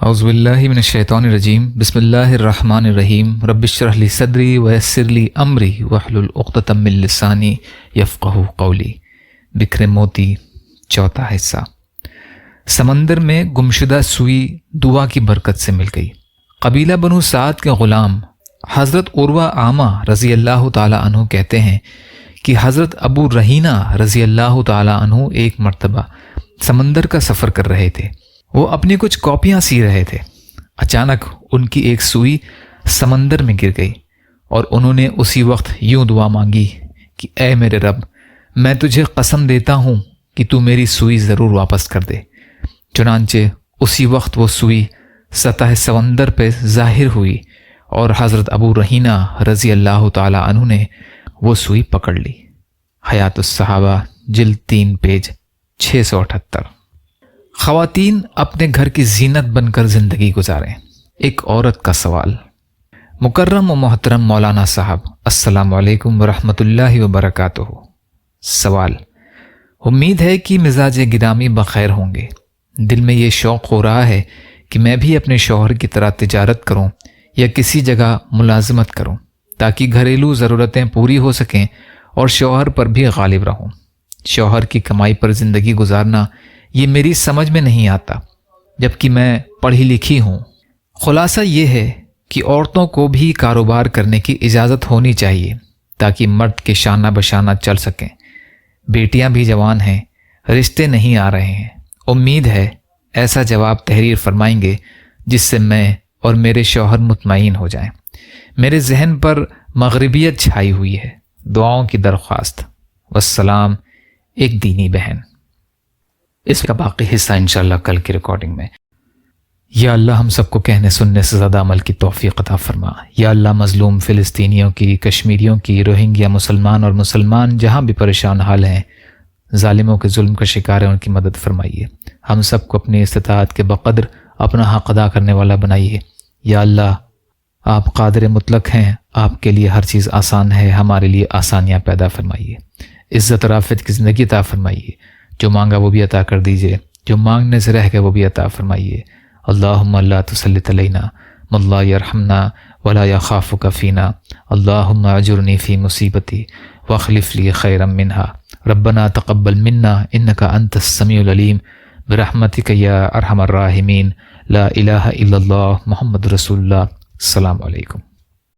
اعوذ باللہ من الشیطان الرجیم بسم اللہ الرحمن الرحیم رب اشرح لی صدری ویسر لی امری واحلل عقدۃ من لسانی یفقہوا قولی۔ بکھرے موتی، چوتھا حصہ۔ سمندر میں گمشدہ سوئی دعا کی برکت سے مل گئی۔ قبیلہ بنو سعد کے غلام حضرت عروہ عامہ رضی اللہ تعالی عنہ کہتے ہیں کہ حضرت ابو رہینہ رضی اللہ تعالی عنہ ایک مرتبہ سمندر کا سفر کر رہے تھے۔ وہ اپنی کچھ کاپیاں سی رہے تھے۔ اچانک ان کی ایک سوئی سمندر میں گر گئی اور انہوں نے اسی وقت یوں دعا مانگی کہ اے میرے رب، میں تجھے قسم دیتا ہوں کہ تو میری سوئی ضرور واپس کر دے۔ چنانچہ اسی وقت وہ سوئی سطح سمندر پہ ظاہر ہوئی اور حضرت ابو رہینہ رضی اللہ تعالی عنہ نے وہ سوئی پکڑ لی۔ حیات الصحابہ جلد 3 پیج 678۔ خواتین اپنے گھر کی زینت بن کر زندگی گزاریں۔ ایک عورت کا سوال۔ مکرم و محترم مولانا صاحب، السلام علیکم ورحمۃ اللہ وبرکاتہ۔ سوال: امید ہے کہ مزاج گرامی بخیر ہوں گے۔ دل میں یہ شوق ہو رہا ہے کہ میں بھی اپنے شوہر کی طرح تجارت کروں یا کسی جگہ ملازمت کروں تاکہ گھریلو ضرورتیں پوری ہو سکیں اور شوہر پر بھی غالب رہوں۔ شوہر کی کمائی پر زندگی گزارنا یہ میری سمجھ میں نہیں آتا، جبکہ میں پڑھی لکھی ہوں۔ خلاصہ یہ ہے کہ عورتوں کو بھی کاروبار کرنے کی اجازت ہونی چاہیے تاکہ مرد کے شانہ بشانہ چل سکیں۔ بیٹیاں بھی جوان ہیں، رشتے نہیں آ رہے ہیں۔ امید ہے ایسا جواب تحریر فرمائیں گے جس سے میں اور میرے شوہر مطمئن ہو جائیں۔ میرے ذہن پر مغربیت چھائی ہوئی ہے۔ دعاؤں کی درخواست۔ والسلام، ایک دینی بہن۔ اس کا باقی حصہ انشاءاللہ کل کی ریکارڈنگ میں۔ یا اللہ ہم سب کو کہنے سننے سے زیادہ عمل کی توفیق عطا فرما۔ یا اللہ مظلوم فلسطینیوں کی، کشمیریوں کی، روہنگیا مسلمان اور مسلمان جہاں بھی پریشان حال ہیں، ظالموں کے ظلم کا شکار ہیں، ان کی مدد فرمائیے۔ ہم سب کو اپنی استطاعت کے بقدر اپنا حق ادا کرنے والا بنائیے۔ یا اللہ آپ قادر مطلق ہیں، آپ کے لیے ہر چیز آسان ہے، ہمارے لیے آسانیاں پیدا فرمائیے۔ عزت اور عافیت کی زندگی عطا فرمائیے۔ جو مانگا وہ بھی عطا کر دیجئے، جو مانگنے سے رہ گئے وہ بھی عطا فرمائیے۔ اللہم لا تسلط علینا من لا یرحمنا ولا یخافک فینا، اللہم اجرنی فی مصیبتی واخلف لی خیرا منہا، ربنا تقبل منا انک انت السمیع العلیم، برحمتک یا ارحم الراحمین، لا الہ الا اللہ محمد رسول اللہ۔ السلام علیکم۔